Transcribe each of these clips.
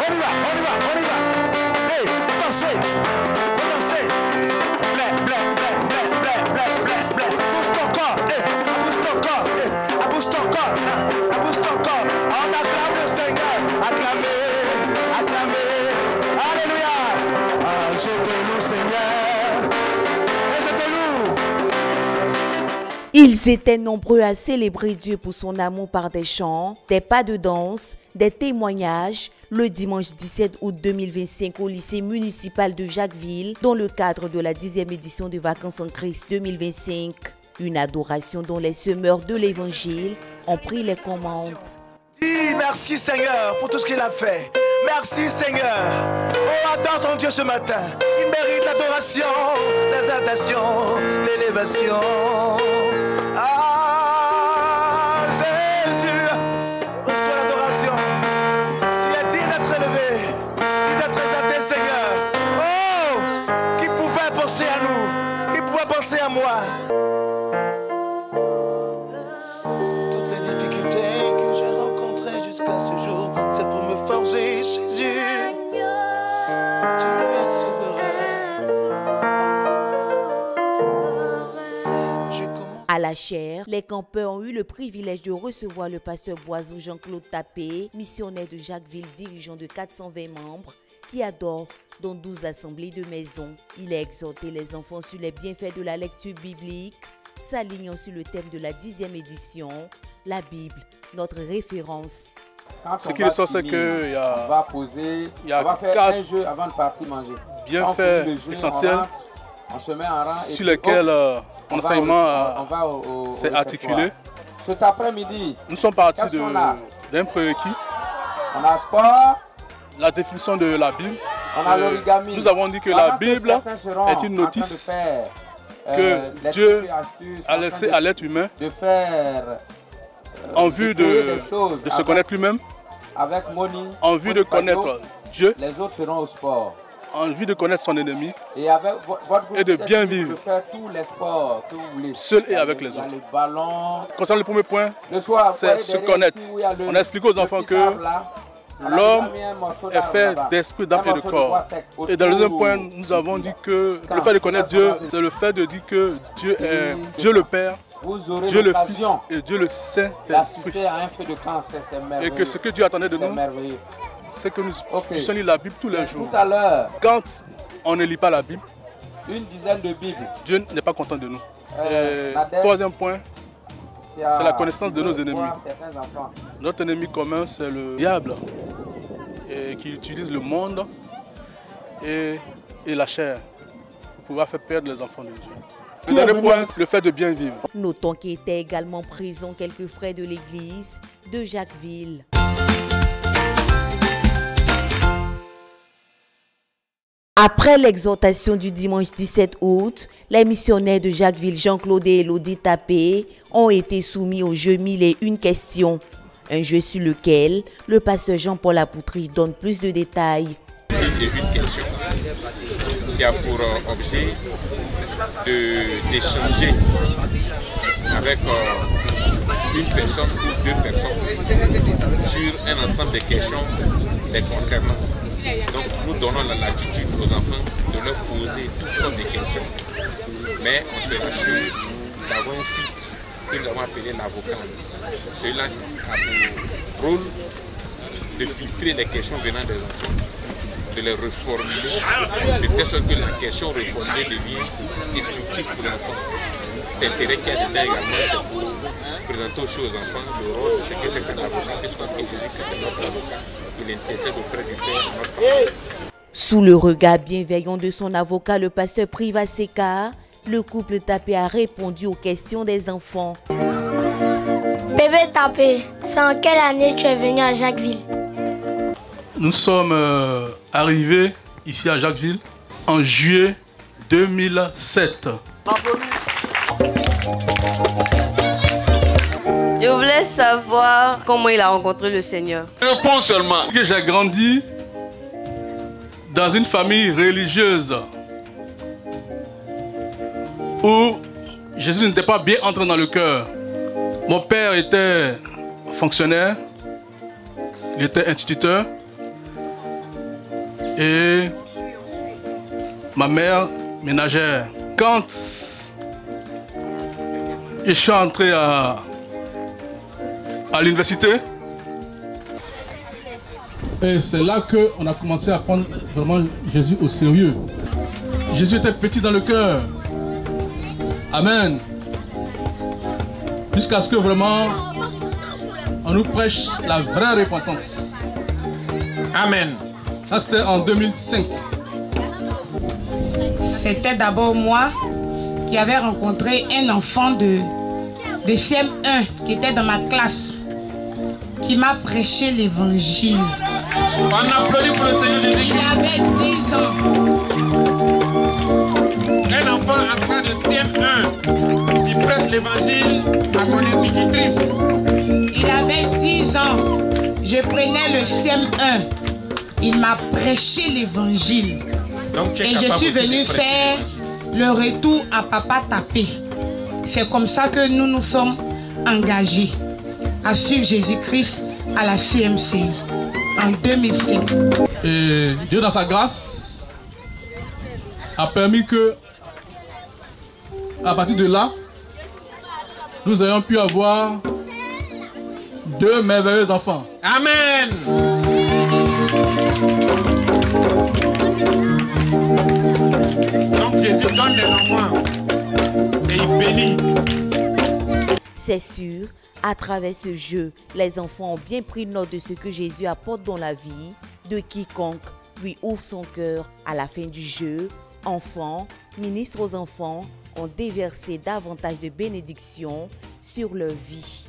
On y va, on y va, on y va. Hey, dansez, dansez. Blé, blé, blé, blé, blé, blé, blé, blé. Bouge ton corps, bouge ton corps, bouge ton corps, bouge ton corps. On acclame le Seigneur, acclamez, acclamez. Alléluia. Ajoutez-nous, Seigneur. Ajoutez-nous. Ils étaient nombreux à célébrer Dieu pour son amour par des chants, des pas de danse, des témoignages, le dimanche 17 août 2025 au lycée municipal de Jacquesville, dans le cadre de la 10e édition de Vacances en Christ 2025. Une adoration dont les semeurs de l'évangile ont pris les commandes. Dis merci Seigneur pour tout ce qu'il a fait. Merci Seigneur. Oh, adore ton Dieu ce matin. Il mérite l'adoration, l'exaltation, l'élévation. Ah, Jésus, reçois l'adoration. Tu es digne d'être élevé, digne d'être exalté Seigneur. Oh, qui pouvait penser à nous, qui pouvait penser à moi. Toutes les difficultés que j'ai rencontrées jusqu'à ce jour, c'est pour me forger Jésus. Tu es souverain. À la chaire, les campeurs ont eu le privilège de recevoir le pasteur Boiseau Jean-Claude Tapé, missionnaire de Jacquesville, dirigeant de 420 membres, qui adore dans 12 assemblées de maison. Il a exhorté les enfants sur les bienfaits de la lecture biblique, s'alignant sur le thème de la 10e édition, la Bible, notre référence. Ce qui ressort, c'est qu'il y a, un jeu avant de partir manger. Bienfaits essentiels sur lesquels mon enseignement s'est articulé. Cet après-midi, nous sommes partis d'un prérequis. On a sport. La définition de la Bible. On a l'origami. Nous avons dit que la Bible est une notice que Dieu a laissée à l'être humain en vue de se connaître lui-même, en vue de connaître Dieu, les autres seront au sport. En vue de connaître son ennemi et de bien vivre tous les sports que vous voulez. Seul et avec les autres. Les ballons. Concernant le premier point, c'est se connaître. On a expliqué aux enfants que l'homme est fait d'esprit, d'âme et de corps. Et dans le deuxième point, nous avons dit que le fait de connaître Dieu, c'est le fait de dire que Dieu est Dieu le Père, Dieu le Fils et Dieu le Saint-Esprit. Et que ce que Dieu attendait de nous, c'est que nous puissions lire la Bible tous les jours. Quand on ne lit pas la Bible, une dizaine de Bibles, Dieu n'est pas content de nous. Troisième point, c'est la connaissance de nos ennemis. Notre ennemi commun, c'est le diable, qui utilise le monde et la chair pour pouvoir faire perdre les enfants de Dieu. Le dernier point, le fait de bien vivre. Notons qu'il était également présent quelques frères de l'église de Jacquesville. Après l'exhortation du dimanche 17 août, les missionnaires de Jacquesville, Jean-Claude et Elodie Tapé, ont été soumis au jeu 1001 questions. Un jeu sur lequel le pasteur Jean-Paul Apoutry donne plus de détails. Une question qui a pour objet d'échanger avec une personne ou deux personnes sur un ensemble de questions les concernant. Donc nous donnons la latitude aux enfants de leur poser toutes sortes de questions. Mais on se rassure d'avoir un site que nous avons appelé l'avocat. Celui-là a pour rôle de filtrer les questions venant des enfants, de les reformuler, de telle sorte que la question reformulée devient instructive pour l'enfant. L'intérêt qu'il y a dedans également, c'est pour présenter aussi aux enfants le rôle de ce que c'est cet avocat, puisqu'on dit que c'est notre avocat. Il intercède auprès du Père, notre Père. Sous le regard bienveillant de son avocat, le pasteur Priva Seka, le couple Tapé a répondu aux questions des enfants. Bébé Tapé, c'est en quelle année tu es venu à Jacquesville? Nous sommes arrivés ici à Jacquesville en juillet 2007. Je voulais savoir comment il a rencontré le Seigneur. Réponds seulement. Que j'ai grandi dans une famille religieuse où Jésus n'était pas bien entré dans le cœur. Mon père était fonctionnaire, il était instituteur et ma mère ménagère. Quand je suis entré à l'université, et c'est là qu'on a commencé à prendre vraiment Jésus au sérieux. Jésus était petit dans le cœur. Amen. Jusqu'à ce que vraiment on nous prêche la vraie repentance. Amen. Ça c'était en 2005. C'était d'abord moi qui avais rencontré un enfant de CM1 qui était dans ma classe, qui m'a prêché l'évangile. On applaudit pour le Seigneur Jésus. Il avait 10 ans. Un enfant après de CM1 qui prêche l'évangile à son institutrice. Il avait 10 ans. Je prenais le CM1. Il m'a prêché l'évangile. Et je suis venue faire le retour à Papa Tapé. C'est comme ça que nous nous sommes engagés à suivre Jésus-Christ à la CMCI en 2005. Et Dieu dans sa grâce a permis que, à partir de là, nous ayons pu avoir 2 merveilleux enfants. Amen. Donc Jésus donne les enfants et il bénit. C'est sûr, à travers ce jeu, les enfants ont bien pris note de ce que Jésus apporte dans la vie de quiconque lui ouvre son cœur. À la fin du jeu, enfants, ministres aux enfants ont déversé davantage de bénédictions sur leur vie.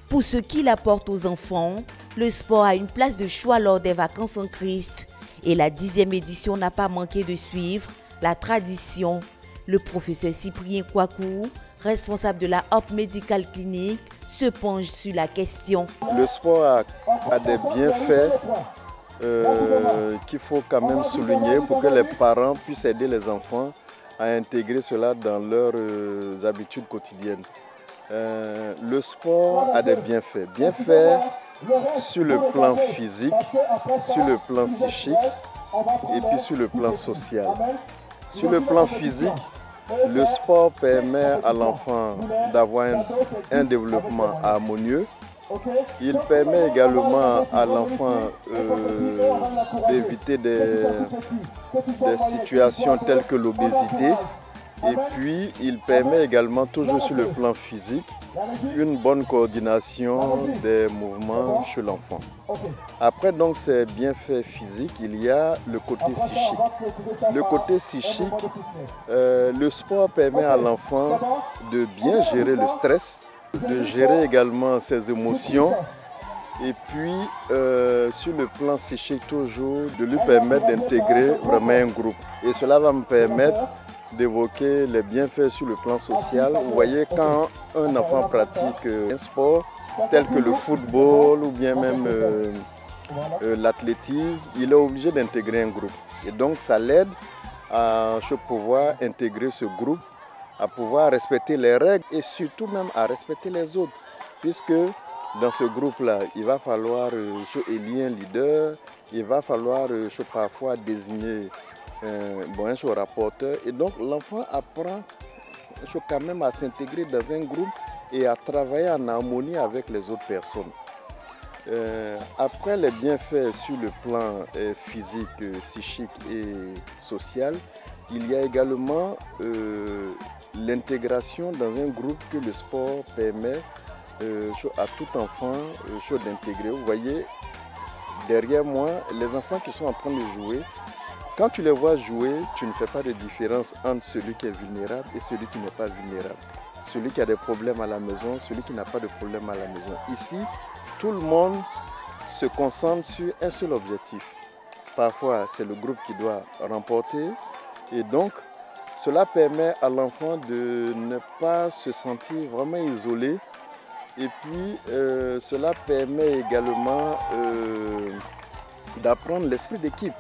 Pour ce qu'il apporte aux enfants, le sport a une place de choix lors des vacances en Christ et la 10e édition n'a pas manqué de suivre la tradition. Le professeur Cyprien Kouakou, responsable de la Hope Medical Clinic, se penche sur la question. Le sport a des bienfaits qu'il faut quand même souligner pour que les parents puissent aider les enfants à intégrer cela dans leurs habitudes quotidiennes. Le sport a des bienfaits. Bienfaits sur le plan physique, sur le plan psychique et puis sur le plan social. Sur le plan physique, le sport permet à l'enfant d'avoir un développement harmonieux. Il permet également à l'enfant d'éviter des situations telles que l'obésité. Et puis, il permet également, toujours sur le plan physique, une bonne coordination des mouvements chez l'enfant. Après donc ces bienfaits physiques, il y a le côté psychique. Le côté psychique, le sport permet à l'enfant de bien gérer le stress, de gérer également ses émotions et puis sur le plan psychique toujours de lui permettre d'intégrer vraiment un groupe. Et cela va me permettre d'évoquer les bienfaits sur le plan social. Vous voyez, quand un enfant pratique un sport tel que le football ou bien même l'athlétisme, il est obligé d'intégrer un groupe. Et donc ça l'aide à pouvoir intégrer ce groupe, à pouvoir respecter les règles et surtout même à respecter les autres. Puisque dans ce groupe-là, il va falloir élire un leader, il va falloir parfois désigner un rapporteur. Et donc l'enfant apprend quand même à s'intégrer dans un groupe et à travailler en harmonie avec les autres personnes. Après les bienfaits sur le plan physique, psychique et social, il y a également l'intégration dans un groupe que le sport permet à tout enfant d'intégrer. Vous voyez, derrière moi, les enfants qui sont en train de jouer, quand tu les vois jouer, tu ne fais pas de différence entre celui qui est vulnérable et celui qui n'est pas vulnérable. Celui qui a des problèmes à la maison, celui qui n'a pas de problème à la maison. Ici, tout le monde se concentrent sur un seul objectif. Parfois, c'est le groupe qui doit remporter. Et donc, cela permet à l'enfant de ne pas se sentir vraiment isolé. Et puis, cela permet également d'apprendre l'esprit d'équipe,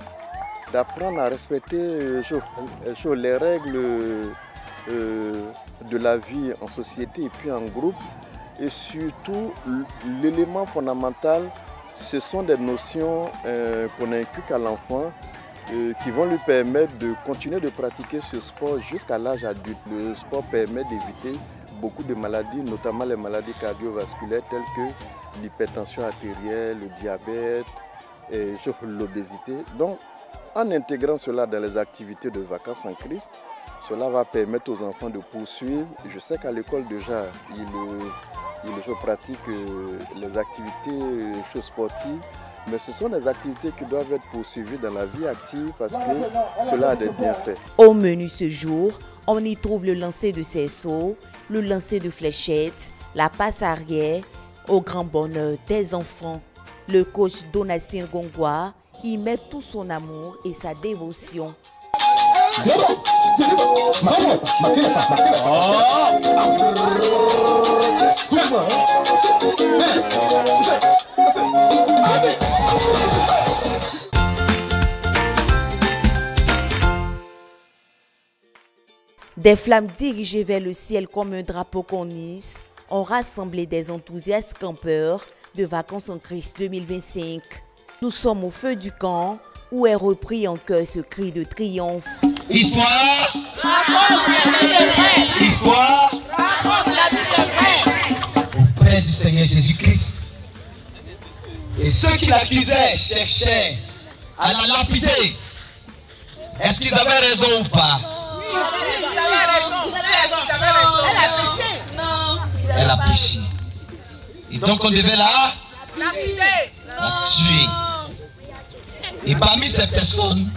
d'apprendre à respecter les règles de la vie en société et puis en groupe. Et surtout, l'élément fondamental, ce sont des notions qu'on inculque à l'enfant qui vont lui permettre de continuer de pratiquer ce sport jusqu'à l'âge adulte. Le sport permet d'éviter beaucoup de maladies, notamment les maladies cardiovasculaires telles que l'hypertension artérielle, le diabète et l'obésité. Donc, en intégrant cela dans les activités de vacances en Christ, cela va permettre aux enfants de poursuivre. Je sais qu'à l'école déjà, ils pratiquent les activités sportives, mais ce sont des activités qui doivent être poursuivies dans la vie active parce que cela a des bienfaits. Au menu ce jour, on y trouve le lancer de cerceau, le lancer de fléchettes, la passe arrière, au grand bonheur des enfants. Le coach Donatien Gongwa y met tout son amour et sa dévotion. Des flammes dirigées vers le ciel comme un drapeau qu'on hisse ont rassemblé des enthousiastes campeurs de Vacances en Christ 2025. Nous sommes au feu du camp où est repris en chœur ce cri de triomphe. Histoire, raconte la vie de vrai. Histoire, raconte la vie de vrai. Auprès du Seigneur Jésus-Christ. Et ceux qui l'accusaient cherchaient à la lapider. Est-ce qu'ils avaient raison ou pas? Ils avaient raison. Elle a péché. Non. Elle a péché. Et donc on devait la tuer. Et parmi ces personnes,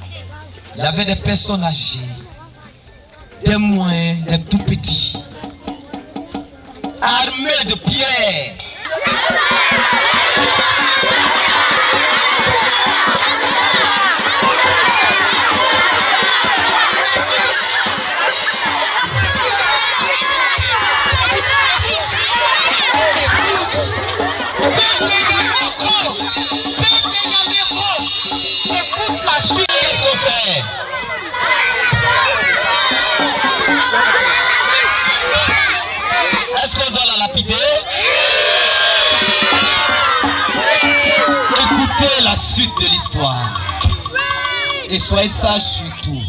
il y avait des personnes âgées, des moyens, des tout petits, armés de pierres. Est-ce qu'on doit la lapider? Écoutez la suite de l'histoire. Et soyez sages surtout.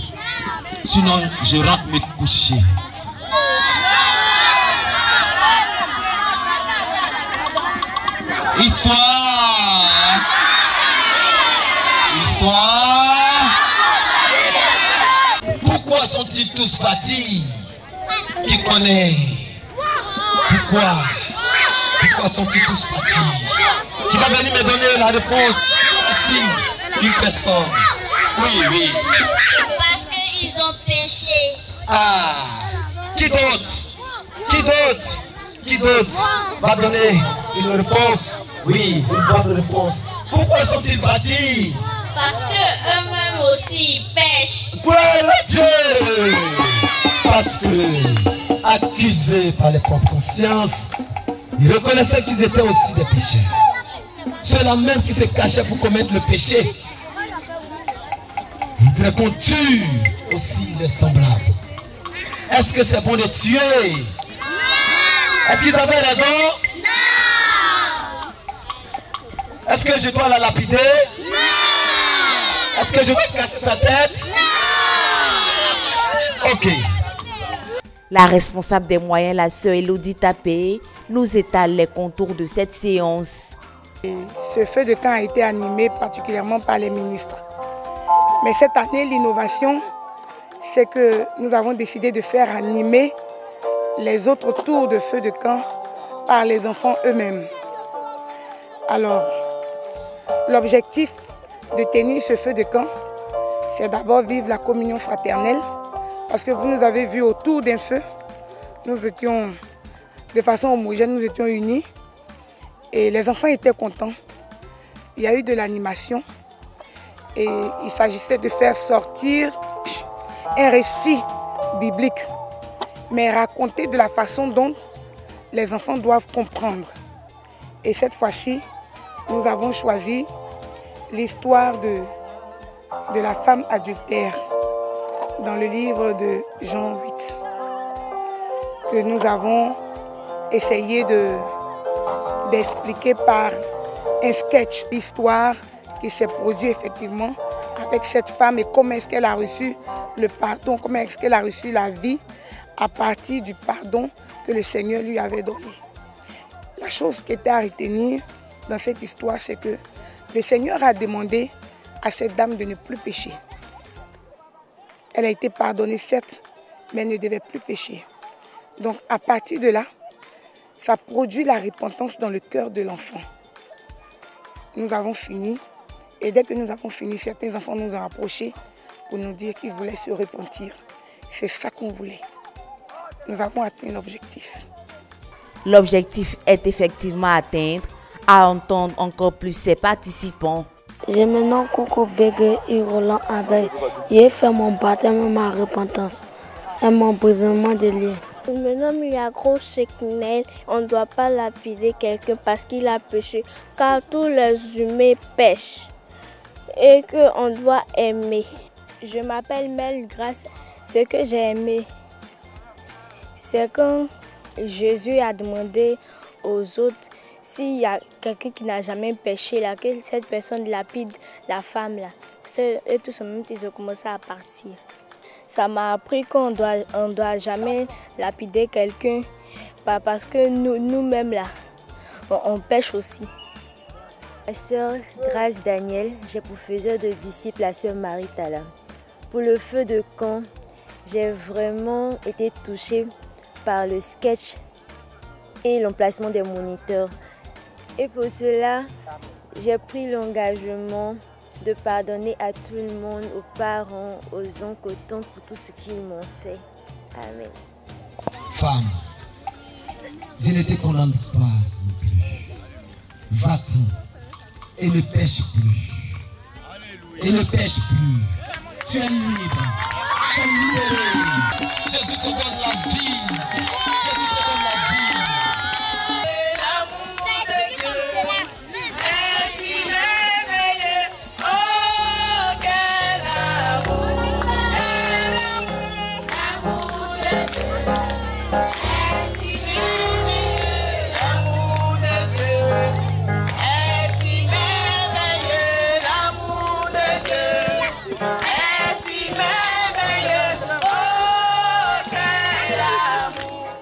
Sinon, je rentre me coucher. Histoire. Histoire. Pourquoi sont-ils tous partis? Qui connaît? Pourquoi sont-ils tous partis? Qui va venir me donner la réponse ici? Une personne. Oui. Parce qu'ils ont péché. Ah. Qui d'autre va donner une réponse? Oui, une bonne réponse. Pourquoi sont-ils partis? Parce que eux-mêmes aussi pêchent. Gloire à Dieu! Parce que, accusés par les propres consciences, ils reconnaissaient qu'ils étaient aussi des pécheurs. Ceux-là même qui se cachaient pour commettre le péché. Ils voudraient qu'on tue aussi les semblables. Est-ce que c'est bon de tuer? Est-ce qu'ils avaient raison? Non! Est-ce que je dois la lapider? Non! Est-ce que je dois casser sa tête? Non! Ok. La responsable des moyens, la sœur Elodie Tapé, nous étale les contours de cette séance. Ce feu de camp a été animé particulièrement par les ministres. Mais cette année, l'innovation, c'est que nous avons décidé de faire animer les autres tours de feu de camp par les enfants eux-mêmes. Alors, l'objectif de tenir ce feu de camp, c'est d'abord vivre la communion fraternelle, parce que vous nous avez vus autour d'un feu, nous étions de façon homogène, nous étions unis, et les enfants étaient contents. il y a eu de l'animation et il s'agissait de faire sortir un récit biblique, mais raconté de la façon dont les enfants doivent comprendre. Et cette fois-ci, nous avons choisi l'histoire de la femme adultère dans le livre de Jean 8, que nous avons essayé d'expliquer par un sketch d'histoire qui s'est produit effectivement avec cette femme et comment est-ce qu'elle a reçu le pardon, comment est-ce qu'elle a reçu la vie à partir du pardon que le Seigneur lui avait donné. La chose qui était à retenir dans cette histoire, c'est que le Seigneur a demandé à cette dame de ne plus pécher. Elle a été pardonnée, certes, mais elle ne devait plus pécher. Donc à partir de là, ça produit la repentance dans le cœur de l'enfant. Nous avons fini, et dès que nous avons fini, certains enfants nous ont approchés pour nous dire qu'ils voulaient se repentir. C'est ça qu'on voulait. Nous avons atteint l'objectif. L'objectif est effectivement atteint, à entendre encore plus ses participants. Je me nomme Coucou Bégué et Roland Abeille. J'ai fait mon baptême et ma repentance et mon brisement de liens. Je me nomme Yagro Seknel. On ne doit pas lapider quelqu'un parce qu'il a péché, car tous les humains pêchent et qu'on doit aimer. Je m'appelle Mel Grâce. Ce que j'ai aimé, c'est quand Jésus a demandé aux autres s'il y a quelqu'un qui n'a jamais péché, là, que cette personne lapide la femme là. Et tout simplement, ils ont commencé à partir. Ça m'a appris qu'on doit jamais lapider quelqu'un parce que nous-mêmes là, on pêche aussi. Ma sœur Grâce Daniel, j'ai pour faiseur de disciple la sœur Marie Tala. Pour le feu de camp, j'ai vraiment été touchée par le sketch et l'emplacement des moniteurs. Et pour cela, j'ai pris l'engagement de pardonner à tout le monde, aux parents, aux oncles, aux tantes pour tout ce qu'ils m'ont fait. Amen. Femme, je ne te condamne pas non plus. Va-t'en et ne pêche plus. Et ne pêche plus. Tu es libre. Tu es libéré. Jésus te donne la vie. Jésus te donne la vie. Est si merveilleux, oh quel amour.